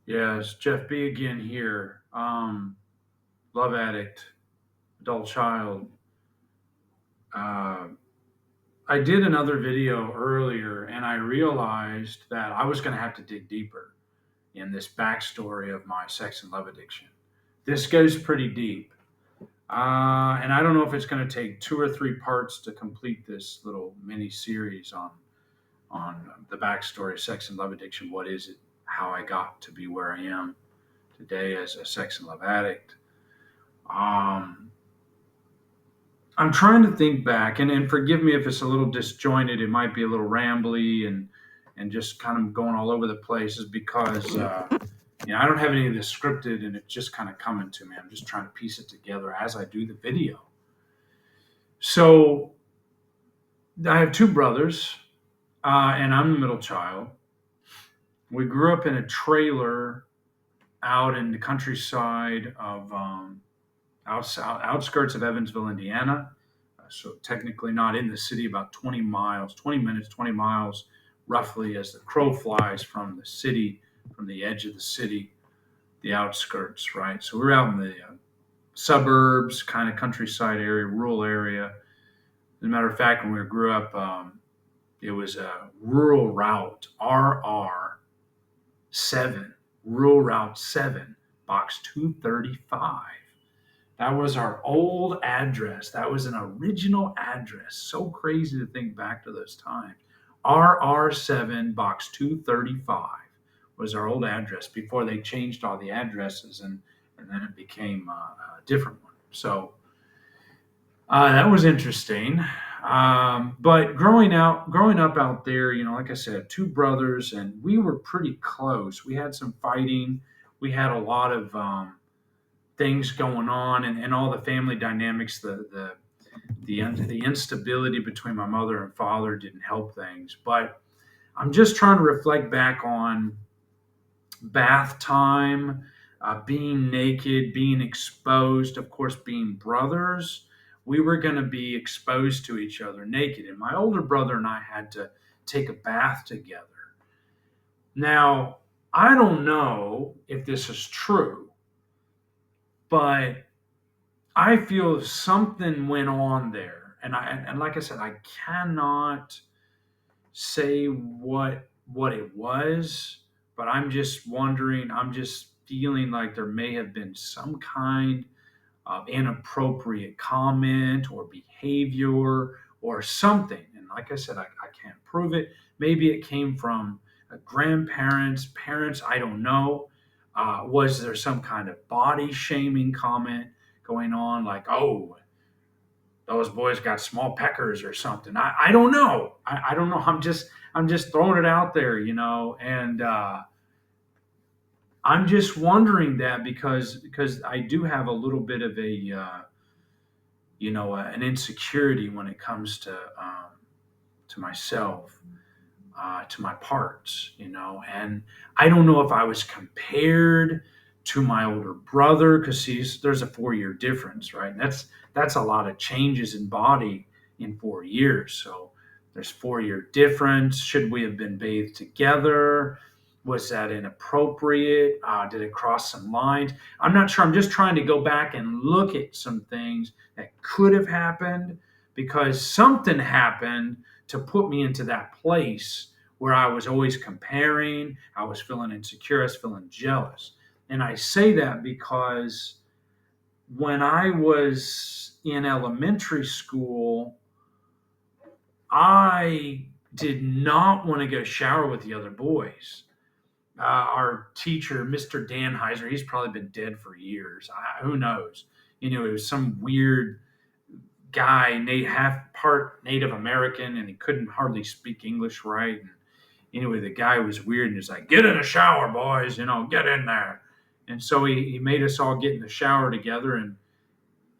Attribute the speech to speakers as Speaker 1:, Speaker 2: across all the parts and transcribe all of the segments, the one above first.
Speaker 1: Yes, Jeff B again here. Love addict, adult child. Uh, I did another video earlier and I realized that I was going to have to dig deeper in this backstory of my sex and love addiction. This goes pretty deep. And I don't know if it's going to take two or three parts to complete this little mini series on the backstory of sex and love addiction. What is it? How I got to be where I am today as a sex and love addict. Um, I'm trying to think back, and forgive me if it's a little disjointed. It might be a little rambly and just kind of going all over the place, is because I don't have any of this scripted, and it's just kind of coming to me. I'm just trying to piece it together as I do the video. So I have two brothers, and I'm the middle child. We grew up in a trailer out in the countryside of outskirts of Evansville, Indiana. So technically not in the city, about 20 miles, 20 minutes, 20 miles roughly as the crow flies from the city, from the edge of the city, the outskirts, right? So we're out in the suburbs, kind of countryside area, rural area. As a matter of fact, when we grew up, it was a rural route, RR7, rural route 7, box 235. That was our old address. That was an original address. So crazy to think back to those times. RR7 box 235 was our old address before they changed all the addresses, and then it became a different one. So that was interesting. But growing up out there, like I said, two brothers, and we were pretty close. We had some fighting. We had a lot of things going on, and all the family dynamics, the instability between my mother and father didn't help things. But I'm just trying to reflect back on bath time, being naked, being exposed, of course, being brothers. We were going to be exposed to each other naked, and my older brother and I had to take a bath together. Now, I don't know if this is true, but I feel something went on there, and like I said, I cannot say what it was, but I'm just wondering. I'm just feeling like there may have been some kind of inappropriate comment or behavior or something. And like I said, I can't prove it. Maybe it came from grandparents, parents. I don't know. Was there some kind of body shaming comment going on, like, oh, those boys got small peckers or something? I don't know. I don't know. I'm just throwing it out there, and I'm just wondering that because I do have a little bit of a an insecurity when it comes to myself, to my parts, and I don't know if I was compared to my older brother, because there's a 4 year difference, right? And that's a lot of changes in body in 4 years. So there's 4 year difference. Should we have been bathed together? Was that inappropriate? Did it cross some lines? I'm not sure. I'm just trying to go back and look at some things that could have happened, because something happened to put me into that place where I was always comparing. I was feeling insecure. I was feeling jealous. And I say that because when I was in elementary school, I did not want to go shower with the other boys. Our teacher, Mr. Danheiser, he's probably been dead for years. Who knows? It was some weird guy, half part Native American, and he couldn't hardly speak English right. And anyway, the guy was weird, and he's like, "Get in the shower, boys! Get in there." And so he made us all get in the shower together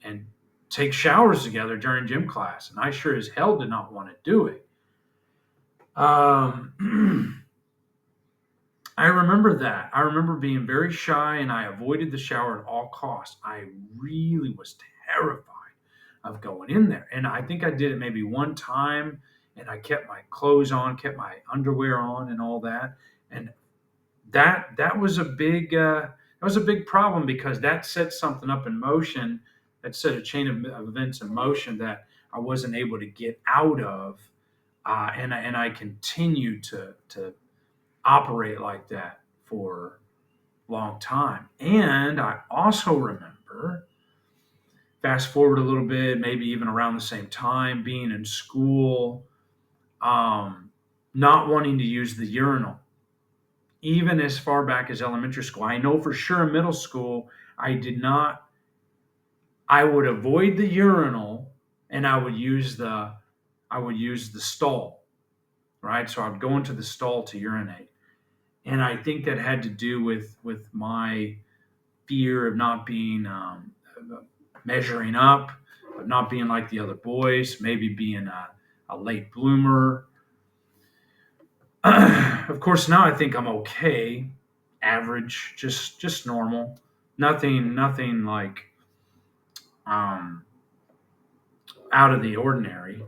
Speaker 1: and take showers together during gym class. And I sure as hell did not want to do it. I remember that. I remember being very shy, and I avoided the shower at all costs. I really was terrified of going in there. And I think I did it maybe one time, and I kept my clothes on, kept my underwear on, and all that. And that was a big problem because that set something up in motion, that set a chain of events in motion that I wasn't able to get out of, and I continued to operate like that for a long time. And I also remember, fast forward a little bit, maybe even around the same time, being in school, um, not wanting to use the urinal, even as far back as elementary school. I know for sure in middle school, I did not, I would avoid the urinal and I would use the stall, right? So I would go into the stall to urinate. And I think that had to do with my fear of not being measuring up, of not being like the other boys, maybe being a late bloomer. Of course, now I think I'm okay, average, just normal, nothing like um, out of the ordinary.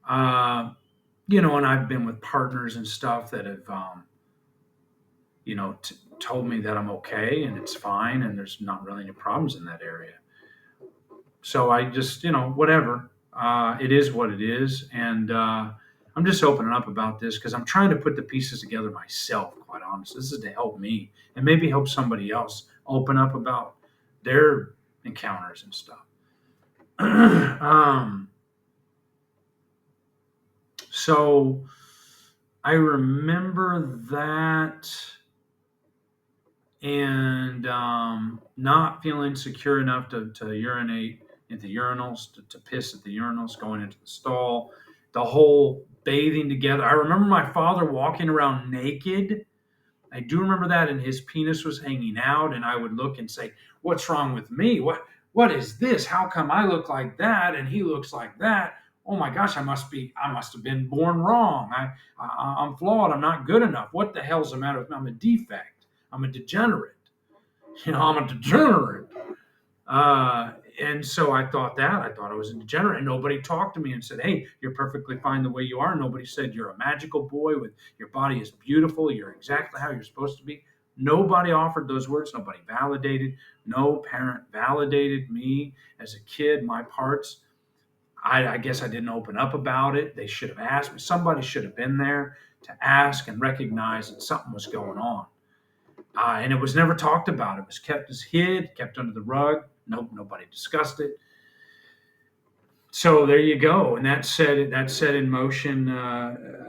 Speaker 1: Uh, and I've been with partners and stuff that have told me that I'm okay and it's fine and there's not really any problems in that area. So I just, whatever. It is what it is, and I'm just opening up about this because I'm trying to put the pieces together myself. Quite honestly, this is to help me and maybe help somebody else open up about their encounters and stuff. um, so I remember that, and not feeling secure enough to urinate at the urinals, to piss at the urinals, going into the stall, the whole bathing together. I remember my father walking around naked. I do remember that, and his penis was hanging out, and I would look and say, "What's wrong with me? What is this? How come I look like that and he looks like that? Oh my gosh, I must have been born wrong. I'm flawed. I'm not good enough. What the hell's the matter with me? I'm a defect. I'm a degenerate. I'm a degenerate." And so I thought that. I thought I was a degenerate. And nobody talked to me and said, "Hey, you're perfectly fine the way you are." Nobody said, "You're a magical boy with your body is beautiful. You're exactly how you're supposed to be." Nobody offered those words. Nobody validated. No parent validated me as a kid, my parts. I guess I didn't open up about it. They should have asked me. Somebody should have been there to ask and recognize that something was going on. And it was never talked about. It was kept as hid, kept under the rug. Nope, nobody discussed it. So there you go, and that set in motion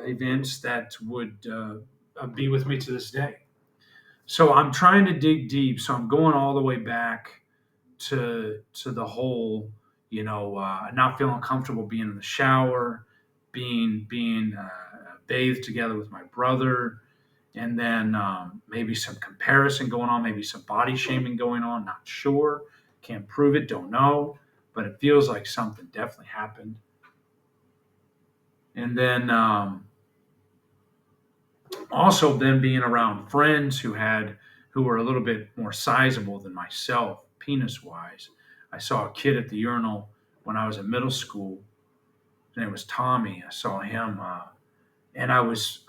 Speaker 1: events that would be with me to this day. So I'm trying to dig deep. So I'm going all the way back to the whole, not feeling comfortable being in the shower, being bathed together with my brother, and then maybe some comparison going on, maybe some body shaming going on. Not sure, can't prove it, don't know, but it feels like something definitely happened. And then also then being around friends who were a little bit more sizable than myself, penis wise. I saw a kid at the urinal when I was in middle school. His name was Tommy. I saw him. And I was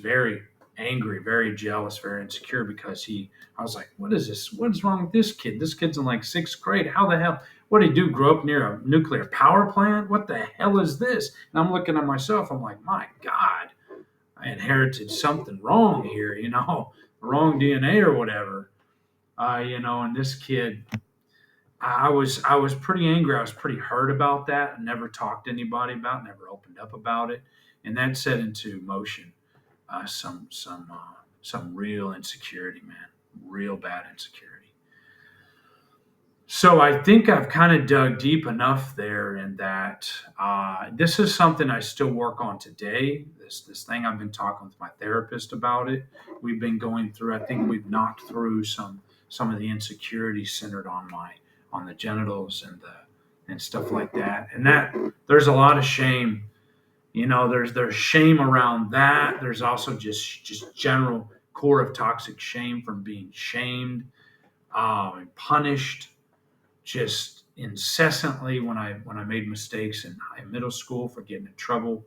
Speaker 1: very angry, very jealous, very insecure because I was like, what is this? What is wrong with this kid? This kid's in like sixth grade. How the hell? What did he do? Grow up near a nuclear power plant? What the hell is this? And I'm looking at myself. I'm like, my God, I inherited something wrong here. Wrong DNA or whatever. And this kid, I was pretty angry. I was pretty hurt about that. I never talked to anybody about it, never opened up about it, and that set into motion some real insecurity, man, real bad insecurity. So I think I've kind of dug deep enough there in that this is something I still work on today. This thing I've been talking with my therapist about it. We've been going through. I think we've knocked through some of the insecurities centered on the genitals and stuff like that. And that there's a lot of shame. There's shame around that. There's also just general core of toxic shame from being shamed and punished just incessantly when I made mistakes in middle school for getting in trouble,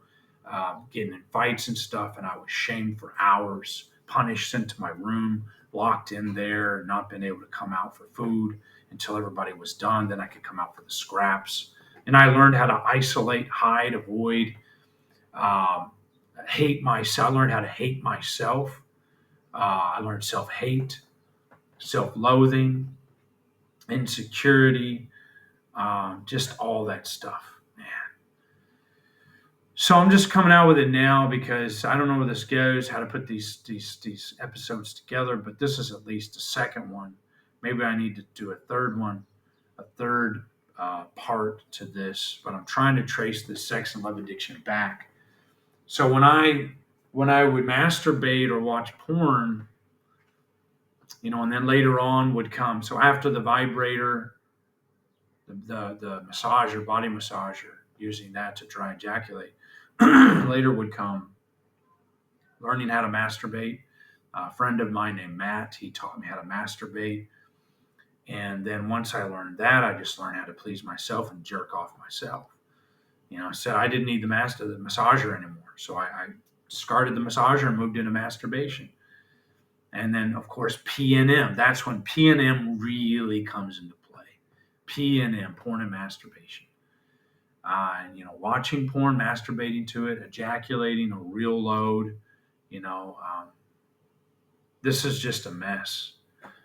Speaker 1: getting in fights and stuff, and I was shamed for hours, punished, sent to my room, locked in there, not been able to come out for food until everybody was done. Then I could come out for the scraps. And I learned how to isolate, hide, avoid, um, hate myself. I learned how to hate myself. I learned self-hate, self-loathing, insecurity, just all that stuff. Man. So I'm just coming out with it now because I don't know where this goes, how to put these episodes together, but this is at least a second one. Maybe I need to do a third one, a third part to this, but I'm trying to trace this sex and love addiction back. So when I would masturbate or watch porn, and then later on would come. So after the vibrator, the massager, body massager, using that to try and ejaculate, later would come learning how to masturbate. A friend of mine named Matt, he taught me how to masturbate. And then once I learned that, I just learned how to please myself and jerk off myself. So I didn't need the massager anymore. So I discarded the massager and moved into masturbation. And then, of course, P&M. That's when P&M really comes into play. P&M, porn and masturbation. Watching porn, masturbating to it, ejaculating a real load. This is just a mess.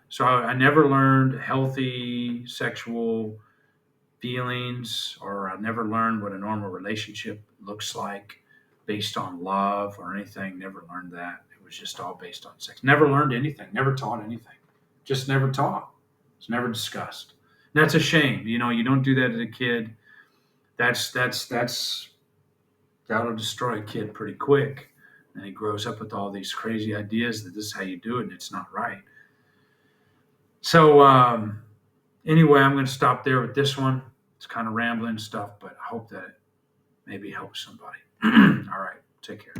Speaker 1: So I never learned healthy sexual feelings, or I never learned what a normal relationship looks like based on love or anything. Never learned that. It was just all based on sex. Never learned anything. Never taught anything. Just never taught. It's never discussed. And that's a shame. You don't do that as a kid. That'll destroy a kid pretty quick. And he grows up with all these crazy ideas that this is how you do it, and it's not right. So anyway, I'm going to stop there with this one. It's kind of rambling stuff, but I hope that it maybe helps somebody. All right, take care.